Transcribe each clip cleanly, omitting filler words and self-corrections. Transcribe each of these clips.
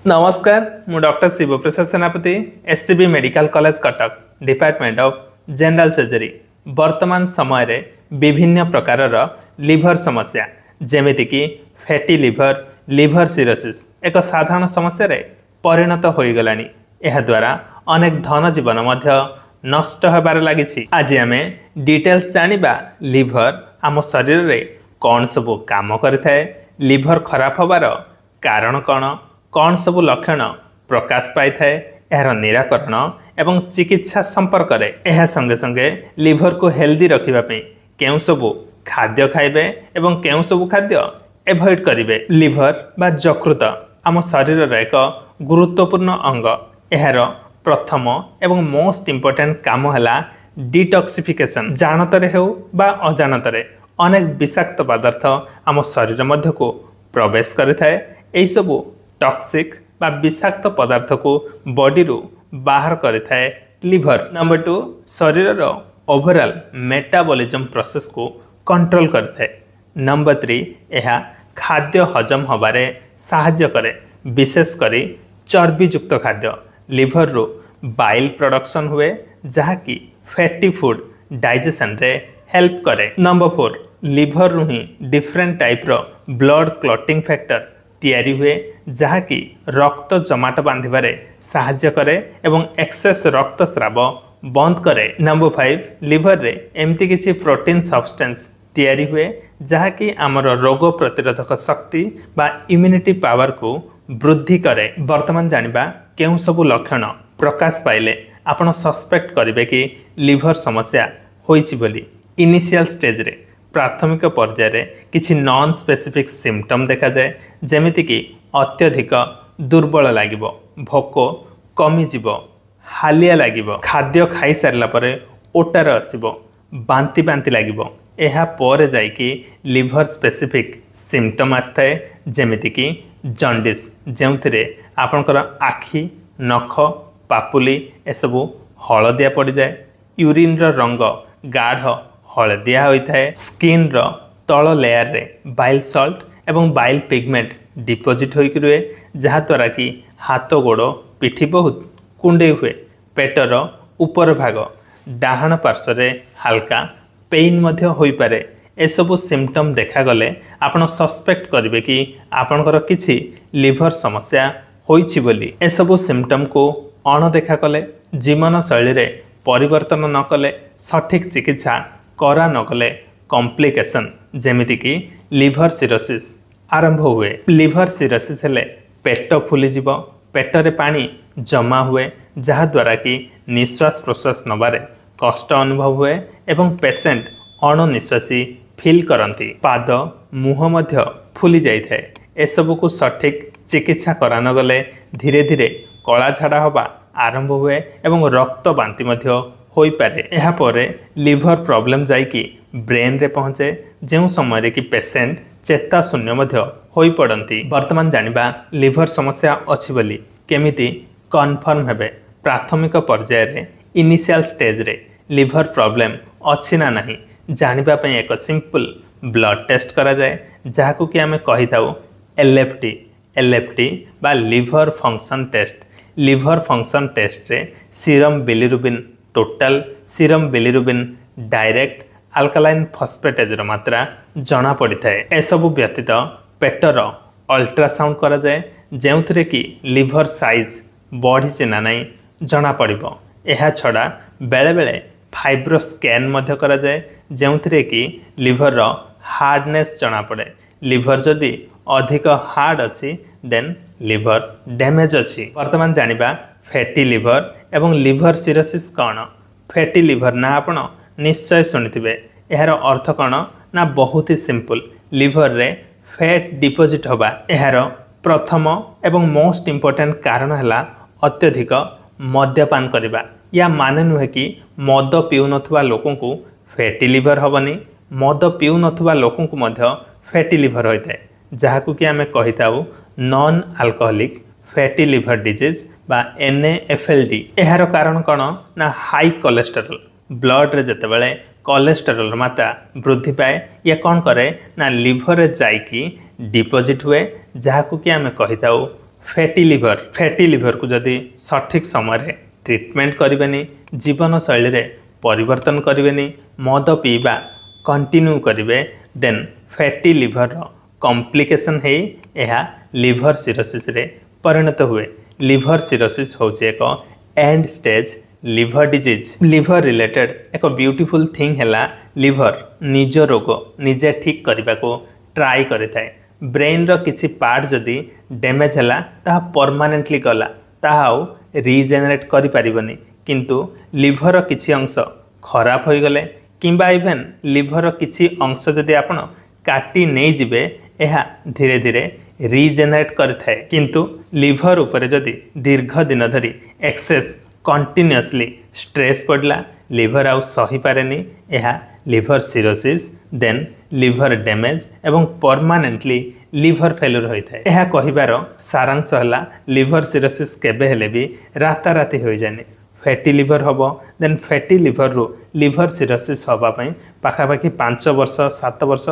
नमस्कार मु डॉक्टर शिवप्रसाद सेनापति SCB medical college Cuttack department of general surgery. वर्तमान समय रे विभिन्न प्रकार लिवर समस्या जेमिति कि फैटी लिवर लिवर सिरोसिस एक साधारण समस्या रे परिणत हो गलानी। यह द्वारा अनेक धन जीवन मध्य नष्ट होबार लागिछि। आज आमे डिटेल्स जानिबा लिवर आम शरीर रे कौन सब काम करिथाए, लिवर खराब होबार कारण कौन सब लक्षण प्रकाश पाई थाए, यार निराकरण एवं चिकित्सा संपर्क रे यह संगे संगे लिवर को हेल्दी रखिबा पे केउ सब खाद्य खाइबे एवं केउ सब खाद्य एवॉइड करिवे। लिवर बा यकृत आम शरीर रे एक गुरुत्वपूर्ण अंग। यार प्रथम एवं मोस्ट इंपोर्टेंट काम हला डिटॉक्सिफिकेशन। जानतरे हो बा अजानतरे अनेक विषाक्त पदार्थ आम शरीर मध्य को प्रवेश करिथाए। एई सब टॉक्सिक बा विषाक्त पदार्थ को बॉडी रू बाहर करिथाए लिवर। नंबर 2 शरीर रो ओवरऑल मेटाबॉलिज्म प्रोसेस को कंट्रोल करिथाए। नंबर 3 यह खाद्य हजम होबारे सहायता करे, विशेष करी चर्बी युक्त खाद्य। लिवर रो बाइल प्रोडक्शन हुए जहा कि फैटी फूड डाइजेशन रे हेल्प करे। नंबर 4 लिवर रू ही डिफरेंट टाइप रो ब्लड क्लॉटिंग फैक्टर तैयारी हुए जहा कि रक्त जमाट बांधिबारे सहायता करे एवं एक्सेस रक्त स्राव बंद करे। नंबर 5 लिवर रे एमती किछि प्रोटीन सब्सटेंस तैयारी हुए जहा कि आमर रोग प्रतिरोधक शक्ति बा इम्यूनिटी पावर को वृद्धि करे। वर्तमान जानिबा केउ सब लक्षण प्रकाश पाइले आपण सस्पेक्ट करिवे कि लिवर समस्या होइछि बोली। इनिशियल स्टेज रे प्राथमिक पर्याय रे किछि नॉन स्पेसिफिक सिम्पटम देखा जाए, जेमिति कि अत्यधिक दुर्बल लागिबो, भोक कमी जिवो, हालिया लागिबो, खाद्य खाई सारला परे ओटार आसीबो, बांती बांती लागिबो। एहा परे जाई कि लिवर स्पेसिफिक सिम्पटम आस्ताए, जेमिति कि जॉन्डिस जेउथिरे आपनकर आखि नख पापुली एसबु हलदिया पड़ जाए, यूरिन रो रंग गाढ़ हलदिया होता है, स्किन रो तल लेयर रे बाइल सॉल्ट एवं बाइल पिगमेंट डिपोजिट होइक रुए जहाँ द्वारा कि हाथ गोड़ पिठी बहुत कुंडे हुए, पेटर ऊपर भाग डाहाण पार्श्व रे हल्का पेन मध्य होई पारे। एसबु सिम्पटम देखा गले आपण सस्पेक्ट करिवे कि आपनकर किछि लिवर समस्या होइछि बोली। एसबु सिम्पटम को अणदेखा कले, जीवन शैली रे परिवर्तन न कले, सठिक चिकित्सा करा न कले कॉम्प्लिकेशन जेमिति कि लिवर सिरोसिस आरंभ हुए। लिवर सिरोसिस हेले पेट फुली जीवो, पेट रे पानी जमा हुए जहा द्वारा कि निश्वास प्रश्वास नबारे कष्ट अनुभव हुए एवं पेशेंट अणनिश्वासी फील करती। पाद मुह मध्य फुली जाइए। एसबू को सठिक चिकित्सा करा न गले धीरे धीरे कला झाड़ा हवा आरंभ हुए एवं रक्त बांती मध्य होई पारे। एहा परे लिवर प्रॉब्लम जाइकी ब्रेन रे पहुँचे, जो समय कि पेशेंट चेता शून्य मध्य होई पड़ती। वर्तमान जानिबा लिवर समस्या अछि बोली केमिति कन्फर्म हेबे। प्राथमिक पर्याय रे इनिशियल स्टेज रे लिवर प्रॉब्लम अछि ना नहीं जानिबा पई एक सिंपल ब्लड टेस्ट करा जाए, जाहाकु कि आमे कहि थाउ एलएफटी बा liver function test. Liver function test रे serum bilirubin total, serum bilirubin direct, alkaline phosphatase मात्रा जना पड़ी थाए। एसबु व्यतीत पेटर अल्ट्रासाउंड करा जाए, जेउथिरे कि लिवर साइज बढ़ी ना नहीं जना पड़िबो। एहा छड़ा बेले बेले फाइब्रो स्कैन मध्य करा जाए, जेउथिरे कि लिवर रो हार्डनेस जना पड़े। लिवर जदि अधिक हार्ड अछि देन लिवर डैमेज अछि। वर्तमान जानिबा फैटी लिवर एवं लिवर सिरोसिस कौन। फैटी लिवर ना आपण निश्चय शुणिथिबे। यार अर्थ कौन ना बहुत ही सिंपल, लिवर रे फैट डिपोजिट होबा। यार प्रथम एवं मोस्ट इंपोर्टेंट कारण है अत्यधिक मद्यपान करवा। या माने नुहे कि मद पीउ नथुवा लोकों को फैटी लिवर होबनी, मद पीउ नथुवा लोकों को मध्य फैटी लिवर होइते, जहाकु कि आमे कहि थाउ non alcoholic fatty liver disease बा NAFLD। यार कारण कौन ना हाई कोलेस्टेरोल। ब्लड रे जेतेबेले कोलेस्टेरोल मात्रा वृद्धि पाए, या कौन करे ना लिवर रे जाइकी डिपोजिट हुए, जहाकु कि आमे कहि थाउ फैटी लिवर को जदि सठिक समय ट्रीटमेंट करें, जीवन शैली रे परिवर्तन करें, मद पीवा कंटिन्यू करेंगे, देन फैटी लिवर कॉम्प्लिकेशन है यह लिवर सिरोसिस रे परिणत हुए। लिवर सिरोसिस होचे एक and stage liver disease. Liver related एक ब्यूटीफुल थिंग है लिवर निज रोग निजे ठीक करने को ट्राई करें। ब्रेन रो किसी पार्ट जदि डैमेज है ता परमानेंटली गला ताऊ रिजेनेरेट करि परिबनी, किंतु लिवर किसी अंश खराब हो गले किंबा इवेन लिवर किसी अंश जदि आपण काटी नहीं जिबे यह धीरे धीरे रिजेनेरेट करिथाए। किंतु लिवर उपरे जदि दीर्घ दिन धरी एक्सेस कंटिन्यूअसली स्ट्रेस पड़ला लिवर आउ सही पारेनी, यह liver cirrhosis then liver damage एवं परमानेंटली लिवर फेल्यूर होता है। यह कहिबार सारांश है लिवर सिरोसिस केबे हेले भी राताराति हो जाए। फैटी लिवर हम देन फैटी लिवर रू लिवर सिरोसिस होगापी पाखापाखि 5 वर्ष 7 वर्ष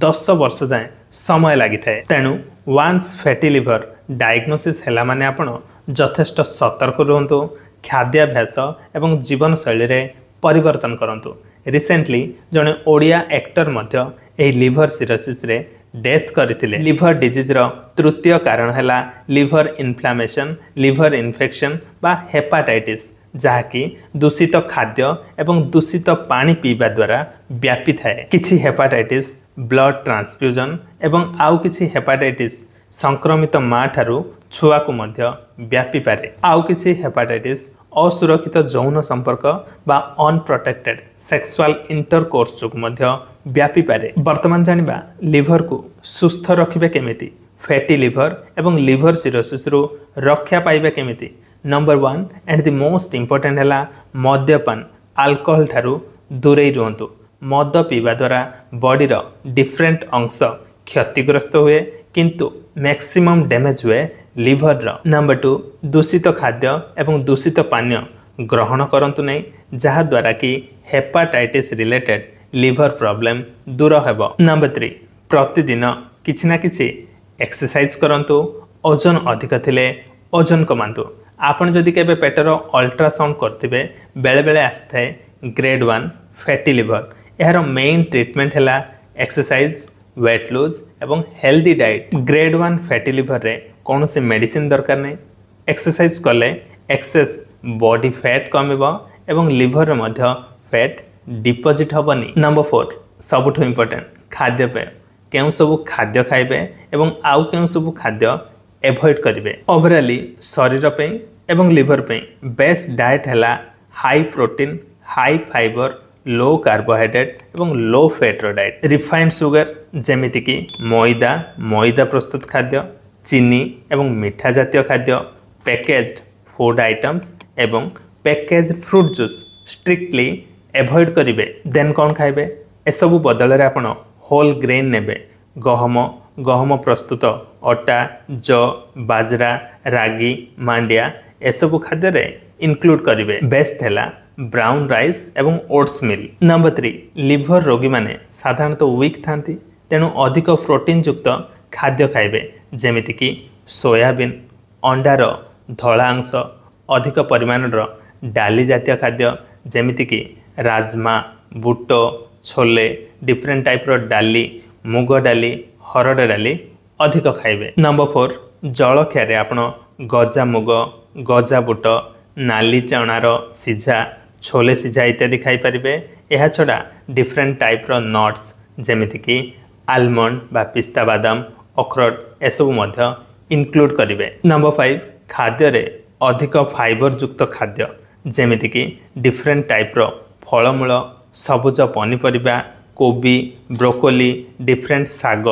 10 वर्ष जाए समय लगी था। तेणु वान्स फैटी लिवर डायग्नोसिस है माने आपण यथेष्ट सतर्क रुहतु, खाद्याभ्यास एवं जीवन शैली रे परिवर्तन करंतु। रिसेंटली जड़े ओडिया एक्टर मध्य एही लिवर सिरोसिस रे डेथ करथिले। लिवर डिजीज रो तृतीय कारण है लिवर इन्फ्लामेशन, लिवर इन्फेक्शन बा हेपाटाइटिस, जहाँकि दूषित खाद्य एवं दूषित पानी पीवा द्वारा व्यापी थाए। किछि हेपाटाइटिस ब्लड ट्रांसफ्यूजन एवं आउ किछि हेपाटाइटिस संक्रमित माँ ठारू छुआ को मध्य व्यापी पारे। आउ किछि हेपाटाइटिस असुरक्षित यौन संपर्क बा अनप्रोटेक्टेड सेक्सुअल इंटरकोर्स जो मध्य व्यापी पारे। वर्तमान जानिबा लिवर को सुस्थ रखिबे केमिति, फैटी लिवर एवं लिवर सिरोसिस रु रक्षा पाइबे केमिति। Number 1 and the most important है मद्यपान अल्कोहल ठारू दूरे रुहतु। मद पीवा द्वारा बॉडी रो डिफरेंट अंश क्षतिग्रस्त हुए, किंतु मैक्सिमम डैमेज हुए लिवर रो। नंबर 2 दूषित खाद्य एवं दूषित पानीय ग्रहण करंतु नहीं, जहाँ द्वारा कि हेपाटाइटिस रिलेटेड लिवर प्रॉब्लम दूर हेबो। नंबर 3 प्रतिदिन किछि ना किछि एक्सरसाइज करंतु। ओजन अधिक थिले ओजन कमांतु। आपण जदि केबे पेटर अल्ट्रासाउंड करथिबे बेले बेले आस्थाए ग्रेड 1 फैटी लिवर। यार मेन ट्रीटमेंट है एक्सरसाइज, वेट लूज एवं healthy diet. Grade 1 fatty liver रे कौन से मेडिसिन दरकार नहीं। एक्सरसाइज कले एक्सेस बॉडी फैट कमिबो एवं लिवर रे मध्य फैट डिपोजिट हबनी। नंबर 4 सबुठ इम्पोर्टेंट खाद्यपेय। केउं सबु खाद्य खाइबे एवं आउ केउं सबु खाद्य एवॉइड करिवे। ओवरऑली शरीर पे एवं लिवर पे बेस्ट डाइट है हाई प्रोटीन, हाई फाइबर, लो कार्बोहाइड्रेट एवं लो फैट रो डाइट। रिफाइंड सुगर जेमिति कि मैदा प्रस्तुत खाद्य, चीनी एवं मीठा जातीय खाद्य, पैकेज्ड फूड आइटम्स एवं packaged fruit juice strictly avoid करिवे। देन कौन खाइबे? एसबू बदल रे आपण होल ग्रेन नेबे। गहम प्रस्तुत अटा, जौ, बाजरा, रागी, मांडिया एसबू खाद्य रे इंक्लूड करिवे। बेस्ट है ब्राउन राइस एवं ओट्स मिल। नंबर 3 लिवर रोगी माने साधारणतः वीक थांती, तेणु अधिक प्रोटीन युक्त खाद्य खाइबे, जेमिति कि सोयाबीन, अंडार धला अंश, अधिक परिमाण डाली जातीय खाद्य जेमिति कि राजमा, बुट, छोले, डिफरेंट टाइप रो डाली, मुग डाली, हरड़ डाली अधिक खाइबे। नंबर 4 जलखिया रे आपण गजा मुग, गजा बुट, नाली चणार सिझा, छोले सिझा इत्यादि खाई परिबे। यह छड़ा डिफरेंट टाइप रो नट्स जेमिति कि आलमंड बा पिस्ता बादाम, अखरोट एसबू मध्य इंक्लूड करिवे। नंबर 5 खाद्य रे अधिक फाइबर युक्त खाद्य जेमिति कि डिफरेंट टाइप रो फलमूल, सबुज पनीपरिबा, कोबी, ब्रोकोली, डिफरेंट साग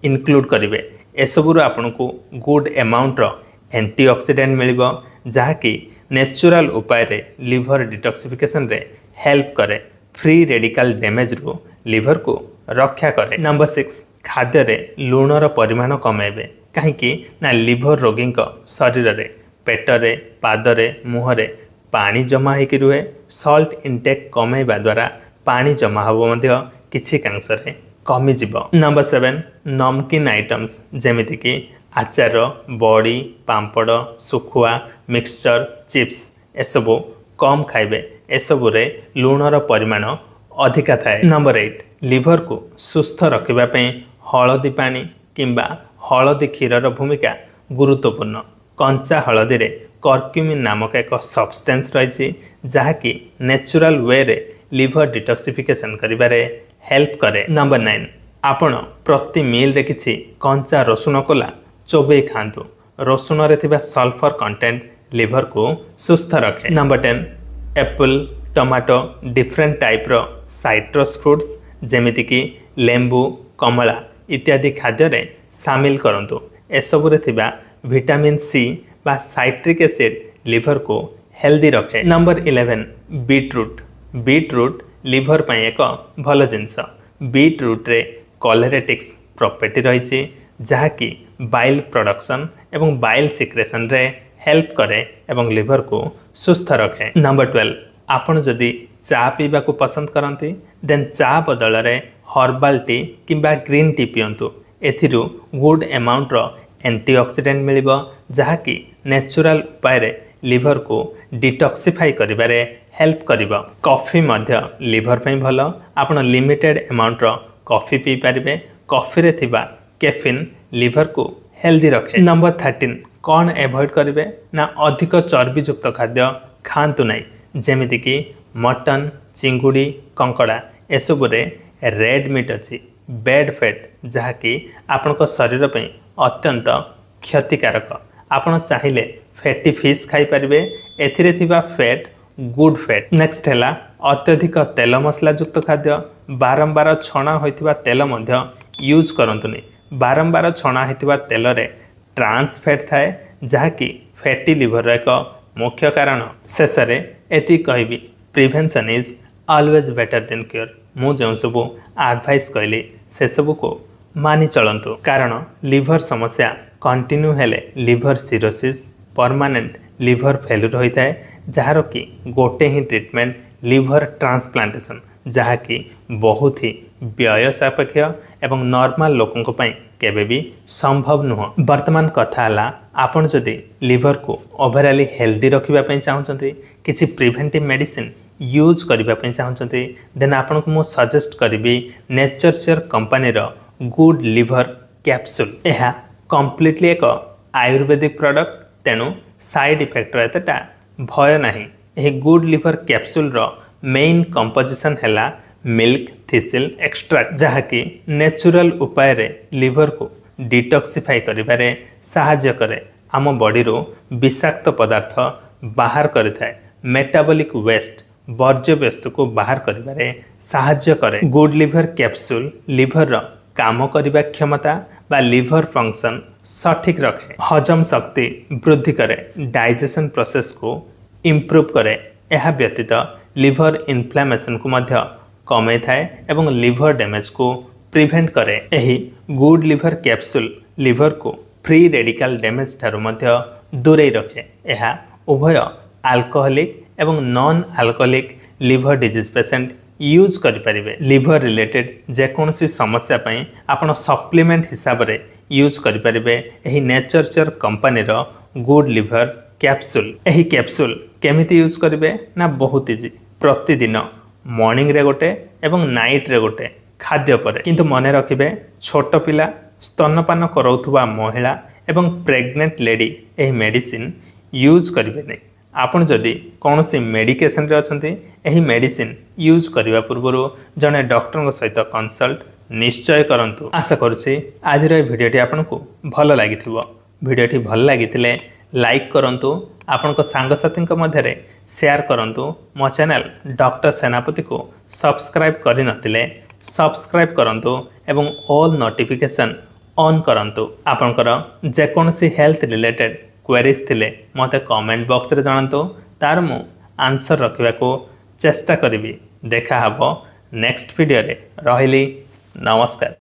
इंक्लूड करिवे। एसबुर आपन को गुड अमाउंट रो एंटीऑक्सीडेंट मिलिबो, जहाँकि नेचुरल उपाय रे लिवर डिटॉक्सिफिकेशन रे हेल्प करे, फ्री रेडिकल डैमेज रू लिवर को रक्षा करे। नंबर 6 खाद्य रे लूणर परिमाण कमेबे, कहीं ना लिवर रोगी शरीर रे पेटरे, पादरे, मुहरे पानी जमा होकर रुहे। सल्ट इनटेक कमेवा द्वारा पानी जमा हम किछि कांश रे कमिजिब। नंबर 7 नमकीन आइटम्स जेमिति कि आचार बड़ी पांपड़ सुखुआ मिक्सचर चिप्स एसबू कम खाइबे एसबू रे लुणर परिमाण अधिका थाए। नंबर 8 लिवर को सुस्थ रखिबा पे हलदी पानी किंबा हलदी क्षीरर भूमिका गुरुत्वपूर्ण। कंचा हलदी रे कर्क्यूमिन नामक एक सब्सटेंस रही जहाँकि नेचुरल वे रे लिवर डिटॉक्सिफिकेशन करिबारे हेल्प करे। नंबर 9 आपण प्रति मील रे किछि कंचा रसुण कोला चोबे खांतु। रसुण रे थिबा सल्फर कंटेंट लिवर को सुस्थ रखे। Number 10 apple tomato different type रो साइट्रस फ्रूट्स जेमिति कि लेंबू कमला इत्यादि खाद्य रे शामिल करंतु। एसबु रे थिबा विटामिन सी बा साइट्रिक एसिड लिवर को हेल्दी रखे। Number 11 beetroot. बीटरूट लिवर पई एक भल जिंस। बीटरूट रे कोलेरेटिक्स प्रॉपर्टी रही जहाँकि बाइल प्रोडक्शन एवं बाइल सिक्रेशन रे हेल्प करे एवं लिवर को सुस्थ रखे। नंबर 12 आपण जदि चा पीवा को पसंद करती देन चा बदल रे हर्बाल टी किंबा ग्रीन टी पियंतु। एथिरु गुड अमाउंट रो एंटीऑक्सीडेंट मिलिबो जहाँकि नेचुरल उपाय रे लिवर को डिटॉक्सिफाई करिबारे हेल्प करिबो। कॉफी मध्य लिवर पई भलो। आपण लिमिटेड अमाउंट रो कॉफी पी पारिबे। कॉफी रे थिबा कैफीन लिवर को हेल्दी रखे। नंबर 13 कौन एवॉइड करिवे ना अधिक चर्बी युक्त खाद्य खांतु नहीं जेमिति कि मटन चिंगुड़ी कंकड़ा एसबू रे रेड मीट अच्छी बैड फैट जहाँकि आपण शरीर पे अत्यंत क्षतिकारक। आपण चाहिए फैटी फिश खाई पारिबे। एथिरे थिबा फैट गुड फैट। नेक्स्ट है अत्यधिक तेल मसला युक्त खाद्य। बारंबार छणा होइथिबा तेल मध्य यूज करंतुनी। बारंबार छणा होइथिबा तेल रे ट्रांस फैट थाए जहाँकि फैटी लिवर एक मुख्य कारण। शेष में एति कहबी prevention is always better than cure. मु जो सब एडवाइस कहली से सब को मानि चलंतु कारण लिवर समस्या कंटिन्यू हेले liver cirrhosis permanent liver failure होता है जार कि गोटे ही ट्रीटमेंट लिवर ट्रांसप्लांटेशन जहाँकि बहुत ही व्यय सापेक्ष एवं नॉर्मल लोकों केबे भी संभव नुह। वर्तमान कथा है आपन जदि लिवर को ओवरऑली हेल्दी रखिबा चाहते किसी प्रिवेंटिव मेडिसिन यूज करने चाहते देन आपन को मु सजेस्ट करी नेचरश्योर कंपनी रो गुड लिवर कैप्सूल। यह कंप्लीटली एक आयुर्वेदिक प्रोडक्ट तेणु साइड इफेक्ट एतटा भय नहीं। यह गुड लिवर कैप्सूल रो मेन कंपोजिशन है मिल्क थिसिल एक्सट्रैक्ट जहाँकि नेचुरल उपाय रे लिवर को डिटॉक्सिफाई करिबारे सहाय्य करे। आम बॉडी रो विषाक्त पदार्थ बाहर करिथाए। मेटाबॉलिक वेस्ट वर्ज्य वस्तु को बाहर करिबारे सहाय्य करे। गुड लिवर कैप्सूल लिवर रो काम करिबा क्षमता बा लिवर फंक्शन सठिक रखे। हजम शक्ति वृद्धि करे। डाइजेशन प्रोसेस को इम्प्रूव करे। यह व्यतीत लिवर इन्फ्लेमेशन को मध्य कमे थाए एवं लिवर डैमेज को प्रिवेंट करे। यही गुड लिवर कैप्सूल लिवर को फ्री रेडिकल डैमेज ठारू मध्य दूरे रखे। यह उभय अल्कोहलिक एवं non alcoholic liver disease patient use करें। लिवर रिलेटेड जेकोसी समस्या पई आपण सप्लीमेंट हिसाब रे यूज करें। यही नेचरश्योर कंपनी रो गुड लिवर कैप्सूल। यही कैप्सूल केमिति यूज करेंगे ना बहुत इजी। प्रतिदिन मॉर्निंग रे गोटे एवं नाइट रे गोटे खाद्य पर किंतु मन रखिबे छोट पिला स्तनपान करौथुबा महिला एवं प्रेग्नेंट लेडी यही मेडिसिन यूज करेंगे नहीं। आपन जदि कौनसी मेडिकेशन रे अछंती यही मेडिसिन यूज करने पूर्व जने डॉक्टर सहित कंसल्ट निश्चय करंतु। आशा करुछि आज भिडियोटी आपको भल लगी। भिडियोटी भल लगी लाइक करंतु। आपन सांगसाथी मध्य शेयर करंतु। मो चैनल डॉक्टर सेनापति को सब्सक्राइब करि नथिले सब्सक्राइब करंतु एवं ऑल नोटिफिकेशन ऑन करंतु। आपनकर जेकोसी हेल्थ रिलेटेड क्वेरीज थिले मते कमेंट बॉक्स रे जणांतु। तार मु आंसर रखिबा को चेष्टा करिवि। देखा हबो नेक्स्ट वीडियो रे। रहिली नमस्कार।